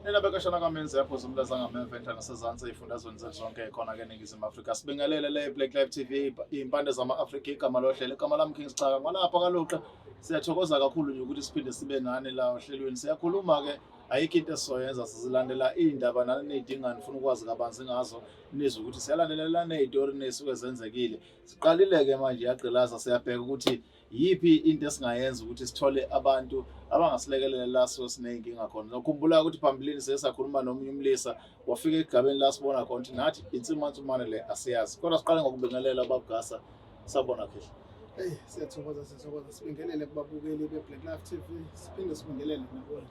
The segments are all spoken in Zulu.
Nina bekashana kamenzi yapho zumlaza ngamemventana nasezantsi ey'fundazweni zethu zonke khona ke eNingizimu Afrika. Sibingelele le Black Live TV iy'mpande zama-Afrika igama lohlelo. Igama lami King Sicaka. Ngolapha kaluqa siyathokoza kakhulu nje ukuthi siphinde sibe nani la ohlelweni. Siyakhuluma-ke ayikho into esizoyenza sizilandela iy'ndaba nani niy'dinga nifuna ukwazi kabanzi ngazo nizwe ukuthi siyalandelela ney'tori ney'suke zenzekile. Siqalile-ke manje yagqilaza siyabheka ukuthi yiphi into esingayenza ukuthi sithole abantu abangasilekelela la so siney'nkinga khona. Ngikhumbula ukuthi phambilini sakhuluma nomunye umlisa wafika egabeni la sibona khona ukuthi nathi insimansumane le asiyazi. Kodwa siqale ngokubingelela babugasa sabona kahle. Siyathokoza sibingelele kubabukeli be-Black Live TV, siphinde sibingelele nakuwe.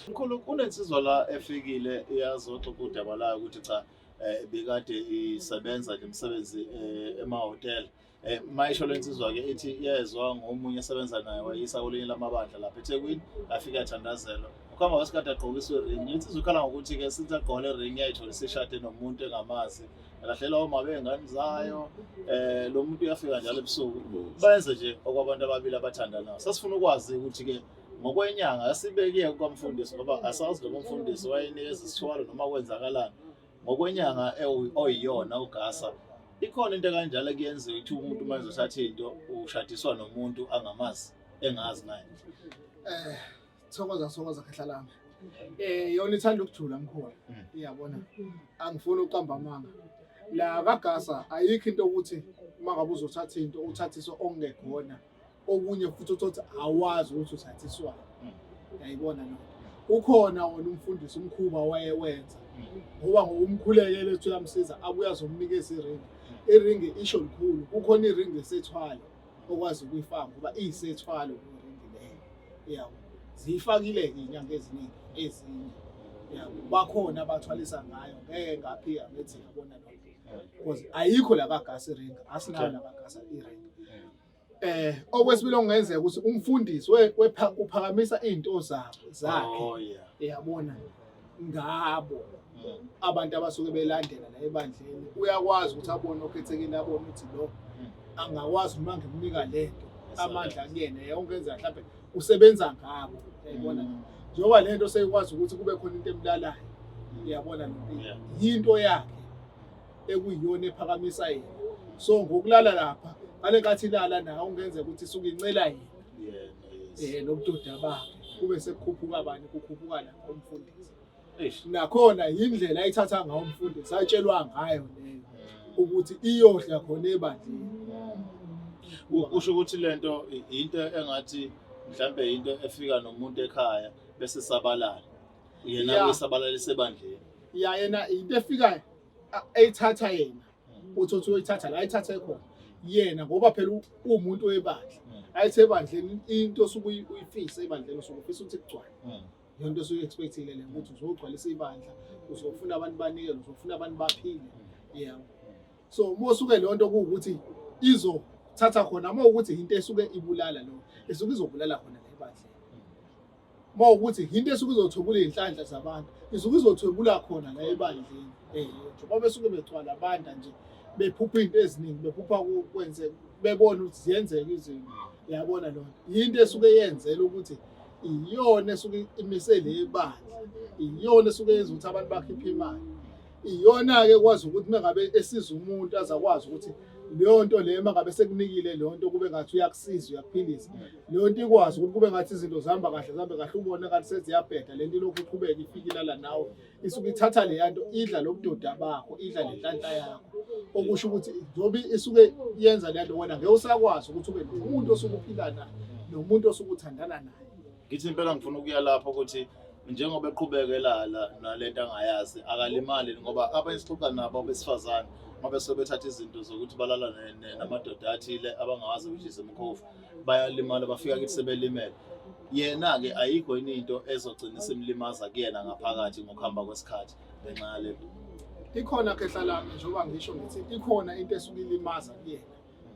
Mkhulu kunensizwa la efikile iyazoxa kudaba layo ukuthi cha bekade isebenza nje umsebenzi emahhotela. Mayisho lensizwa ke ithi iyezwa ngomunye esebenza naye wayisa kwelinye lamabandla lapha eThekwini afika athandazelo. Ukhamba wesikade agqokiswe ring. Insizwa ikhala ngokuthi ke sithi agqoke ring yayithola iseshade nomuntu engamazi. Elahlela uma bengane zayo lo muntu uyafika njalo ebusuku. Bayenze nje okwabantu ababili abathandanayo. Sasifuna ukwazi ukuthi ke ngokwenyanga asibekiye kwamfundisi ngoba asazi lo mfundisi wayenikeza isithwalo noma kwenzakalani. Ngokwenyanga oyiyona ugasa ikhona into kanjalo kuyenziwa ukuthi umuntu manje uthatha into ushadiswa nomuntu angamazi engazi naye. Thokoza khehla lami. Yona ithanda ukujula mkhulu. Iyabona. Angifuni uqamba amanga. La kagasa ayikho into ukuthi uma ngabe uzothatha into uthathiswa ongekhona. Okunye futhi uthi awazi ukuthi uthathiswa. Uyayibona lo. Ukhona wona umfundisi umkhuba wayewenza. Ngoba ngokumkhulekele ethi uyamsiza abuya azomnikeza iring. Iring isho likhulu. Kukhona iring esethwala okwazi ukuyifaka ngoba isethwala iring leyo. Yabo. Zifakile inyanga eziningi ezinye. Yabo. Bakhona abathwalisa ngayo ngeke ngaphi abethi yabona lo. Because ayikho la kagasa iring, asinayo la kagasa iring. Okwesibili okungenzeka ukuthi umfundisi uphakamisa izinto zakhe. Yabona ngabo abantu abasuke belandela la ebandleni uyakwazi ukuthi abone okhethekile abone ukuthi lo angakwazi uma ngimnika lento amandla kuyena yonkenza mhlawumbe usebenza ngabo. Uyabona njengoba lento seyikwazi ukuthi kube khona into emlalayo. Uyabona into yakhe ekuyiyona ephakamisa yena. So ngokulala lapha ngale nkathi ilala nayo ungenzeka ukuthi isuke incela yena nobudoda bakhe kube sekukhuphuka abanye kukhuphuka la umfundisi. Nakhona indlela ayithatha ngayo umfundisi atshelwa ngayo leyo ukuthi iyodla khona ebandleni. Usho ukuthi lento into engathi mhlambe into efika nomuntu ekhaya bese sabalala yena uyisabalalisa ebandleni. Yena into efika ayithatha yena uthi uyithatha la ayithatha khona yena ngoba phela umuntu webandla ayithe ebandleni into osuke uyifisa ebandleni usuke ufisa ukuthi kugcwale. Yonto osuke expectile le ukuthi uzogcwalisa ibandla uzofuna abantu banikele uzofuna abantu baphile. Yebo. So mosuke lonto ukuthi izothatha khona uma ukuthi into esuke ibulala lo esuke izobulala khona la ebandleni. Uma ukuthi into esuke izothubula inhlanhla zabantu isuke izothubula khona la ebandleni. Njengoba besuke bethwala abanda nje bephupha into eziningi bephupha ukwenze bebona ukuthi ziyenzeka izinto. Uyabona lo into esuke yenzela ukuthi iyona esuke imisele ebandla. Iyona esuke yenza ukuthi abantu bakhiphe imali. Iyona ke kwazi ukuthi mengabe esiza umuntu azakwazi ukuthi leyo nto le mangabe sekunikile leyo nto kube ngathi uyakusiza uyakuphilisa. Leyo nto ikwazi ukuthi kube ngathi izinto zihamba kahle ubone ngathi seziyabheda lento lokhu iqhubeka ifikile la nawe isuke ithatha le yanto idla lobudoda bakho idla lenhlanhla yakho. Okusho ukuthi njobi isuke yenza lento wena ngeke usakwazi ukuthi ube nomuntu osuke uphila naye nomuntu osuke uthandana naye. Ngithi impela ngifuna ukuya lapho ukuthi njengoba eqhubekela nalento angayazi akalimali ngoba abayisixoxa nabo besifazane ngoba sebethatha izinto zokuthi balala namadoda athile abangawazi ukuthi isemkhofu bayalimala bafika kithi sebelimele. Yena ke ayikho into ezogcina isimlimaza kuyena ngaphakathi ngokuhamba kwesikhathi ngenxa yalento. Ikhona khehla lami njengoba ngisho ngithi ikhona into esuke ilimaza kuyena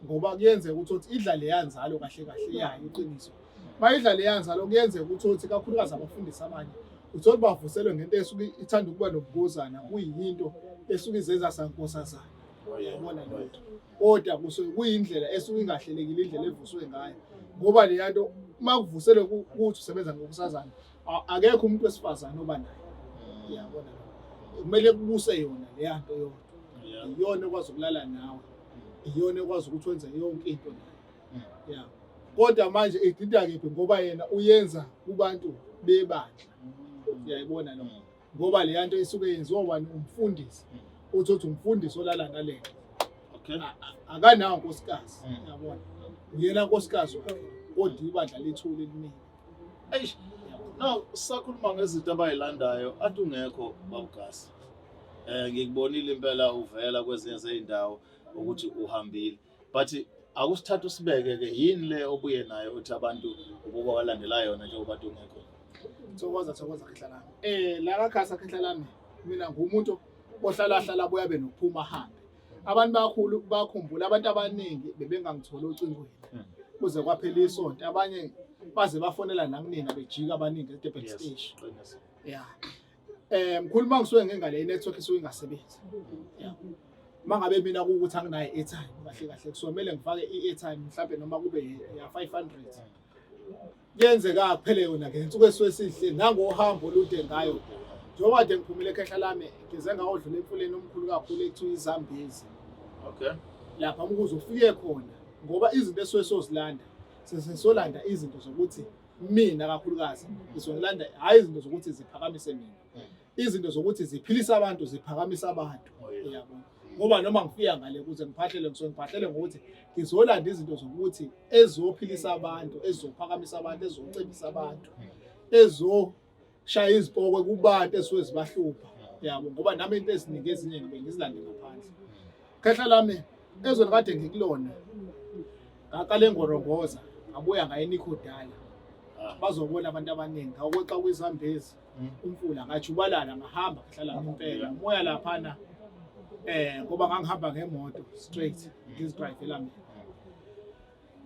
ngoba kuyenzeka ukuthi idla le yanzalo kahle yayo iqiniso. Bayidla le yanzalo kuyenzeka ukuthi kakhulukazi abafundisi abanye uthola bavuselwe ngento esuke ithanda ukuba nobugozana kuyinto esuke izenza sankosazana. Uyabona lento. Kodwa kusuke kuyindlela esuke ingahlelekile indlela evuswe ngayo ngoba le yanto makuvuselwe ukuthi usebenza ngokusazana Akekho umuntu wesifazane oba nayo. Uyabona kumele kubuse yona le yanto yodwa. Iyona ekwazi ukulala nawe, iyona ekwazi ukuthi wenze yonke into nayo. Yeah. Kodwa manje idinda kephi ngoba yena uyenza kubantu bebandla. Uyayibona lo. Ngoba le yanto isuke yenziwa ubani umfundisi. Uthi umfundisi olala nale. Okay. Akanawo nkosikazi. Uyabona. Uyena nkosikazi kodwa ibandla lethule eliningi. Eish. No, sakhuluma ngezinto abayilandayo athi ungekho babugasi. Ngikubonile impela uvela kwezinye zeindawo ukuthi uhambile. But akusithatha usibeke ke yini le obuye nayo uthi abantu ukuba walandela yona njengoba bantu ungekho. Thokoza khehla lami. La kakhasa khehla lami mina ngumuntu ohlala boyabe nokuphuma hambe. Abantu bakhulu bakhumbula abantu abaningi bebengangithola ocingweni. Kuze kwaphela isonto abanye baze bafonela nakunina bejika abaningi eDurban Station. Yeah. Mkhuluma ngisuke ngengale network isuke ingasebenzi. Yeah. Mangabe mina ukuthi anginayo airtime kahle kusomele ngifake i-airtime mhlawumbe noma kube ya 500. Kuyenzeka kuphele yona ke insuku eswesihle nangohambo olude ngayo. Njengoba kade ngiphumile ekhehla lami ngize ngawodlula emfuleni omkhulu kakhulu ekuthiwa iZambezi. Okay. Lapha ukuze ufike khona ngoba izinto esuke sozilanda sesolanda izinto zokuthi mina kakhulukazi ngizolanda hayi izinto zokuthi ziphakamise mina. Izinto zokuthi ziphilisa abantu ziphakamisa abantu. Uyabona. Ngoba noma ngifika ngale kuze ngiphahlele ngiphahlele ngokuthi ngizolanda izinto zokuthi ezophilisa abantu, ezophakamisa abantu, ezocebisa abantu, ezoshaya izipokwe kubantu esuke zibahlupha. Yabo ngoba nami into eziningi ezinye ngizilande ngaphandle. Khehla lami ezweni kade ngikulona. Ngaqale ngorongoza, ngabuya ngayenikho dala. Bazobona abantu abaningi, ngakweqa kwiZambezi, umfula ngajubalala ngahamba khehla lami impela. Moya laphana ngoba ngangihamba ngemoto straight ngizidrive lami.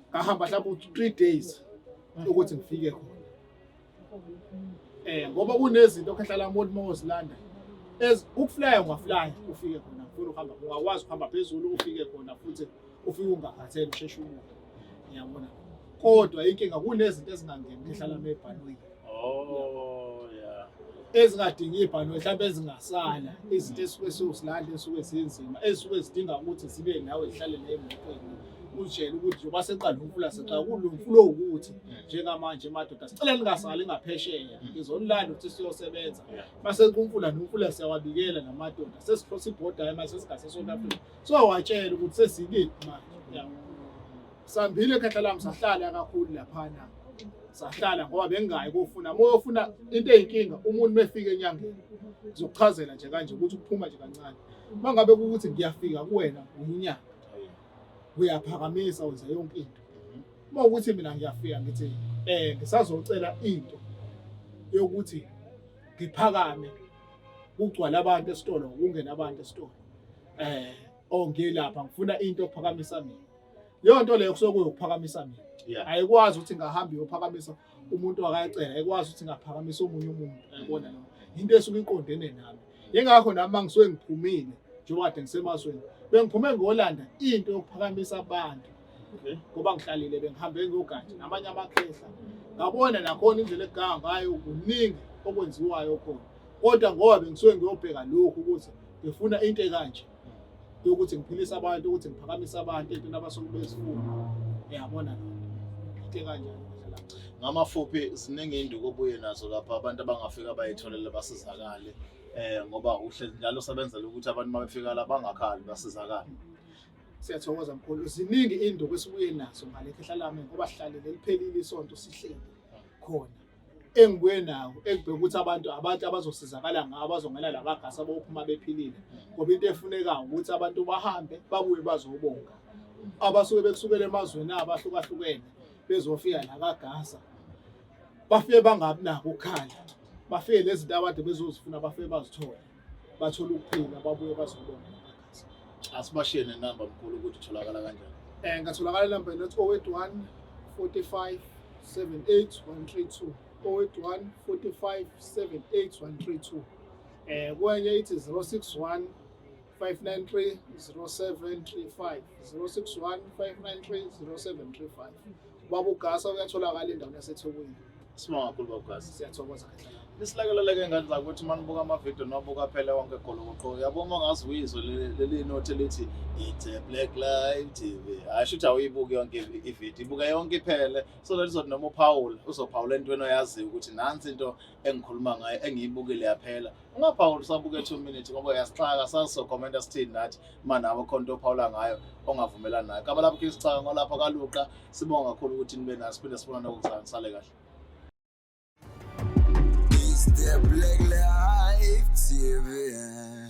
Ngahamba mhlawumbe 3 days ukuthi ngifike khona. Ngoba kunezinto khehla lami mozilanda ukuflya ungaflya ufike khona ufuna uhamba ungakwazi ukuhamba phezulu ufike khona futhi ufike ungakhatheli usheshe umuke. Ngiyabona. Kodwa inkinga kunezinto ezingangeni khehla lami ebhanweni. Oh yeah. Ezingadingi ibhano mhlawumbe ezingasala izinto esuke sozilanda esuke senzima esuke zidinga ukuthi zibe nawe zihlale la emotweni utshela ukuthi njoba seqala umfula seqa kulo mfulo ukuthi njengamanje madoda sicela ningasali ngaphesheya ngizolanda ukuthi siyosebenza mase kumfula nomfula siyawabikela namadoda sesiphosa ibhoda mase sesigase South Africa so watshela ukuthi sesikiphi manje sambile khehla lami sahlala kakhulu laphana. Sahlala ngoba bengayi kufuna moyofuna into eyinkinga umuntu mefika enyangeni ngizokuchazela nje kanje ukuthi ukuphuma nje kancane mangabe ukuthi ngiyafika kuwena uyinyanga uyaphakamisa wenza yonke into mawukuthi mina ngiyafika ngithi ngisazocela into yokuthi ngiphakame kugcwala abantu esitolo kungena abantu esitolo ngiyelapha ngifuna into yokuphakamisa mina leyo nto leyo kusuke kuyokuphakamisa mina. Ayikwazi ukuthi ngahamba uyophakamisa umuntu akayicela ayikwazi ukuthi ngaphakamisa omunye umuntu ayibona lo into esuke iqondene nami yengakho nami mangisuke ngiphumile njengoba kade ngisemazweni bengiphume ngolanda into yokuphakamisa abantu ngoba ngihlalile bengihambe ngogadi namanye amakhehla ngabona nakhona indlela eganga ngayo kuningi okwenziwayo khona kodwa ngoba bengisuke ngiyobheka lokhu ukuthi ngifuna into ekanje yokuthi ngiphilise abantu ukuthi ngiphakamisa abantu into nabasuke bezifuna. Yabona into kanjani ngamafuphi ziningi induku obuye nazo lapha abantu abangafika bayitholele basizakale ngoba uhle njalo sebenzela ukuthi abantu mabefika la bangakhali basizakale. Siyathokoza mkhulu ziningi induku esibuye nazo ngale khehla lami ngoba sihlalele liphelile isonto sihleli khona engibuye nawo ekubheka ukuthi abantu abazosizakala ngabo bazongena la bagasa bophuma bephilile ngoba into efunekayo ukuthi abantu bahambe babuye bazobonga abasuke bekusukela emazweni abahlukahlukene bezofika la kaGasa bafike bangabi nako ukukhala bafike lezi zinto abade bezozifuna bafike bazithola bathola ukuphila babuye bazobonga kaGasa. Asibashiye nenamba mkhulu ukuthi utholakala kanjani. Ngatholakala inamba nothi 081 45 78 132 081 45 78 132 kwenye ithi 061 593 0735 061 593 0735 Baba uGasa uyatholakala endaweni yaseThekwini Sibonga kakhulu babugasi. Siyathokoza kahle. Nisilekeleleke ngani zakuthi manibuka amavidiyo nobuka phela wonke golokoqo yabo uma ngazi uyizwe leli note elithi it's a Black Live TV asho ukuthi awuyibuki yonke ividiyo ibuka yonke iphele so that izothi noma uPaul uzophawula entweni oyaziyo ukuthi nansi into engikhuluma ngayo engiyibukile yaphela ungaphawula usabuke 2 minutes ngoba uyasixaka sasokhomenta sithini nathi manawo khonto ophawula ngayo ongavumelani nayo kaba lapho isixaka ngolapha kaluqa sibonga kakhulu ukuthi nibe naso siphinde sibonane ngokuzanisale kahle. The Black Live TV.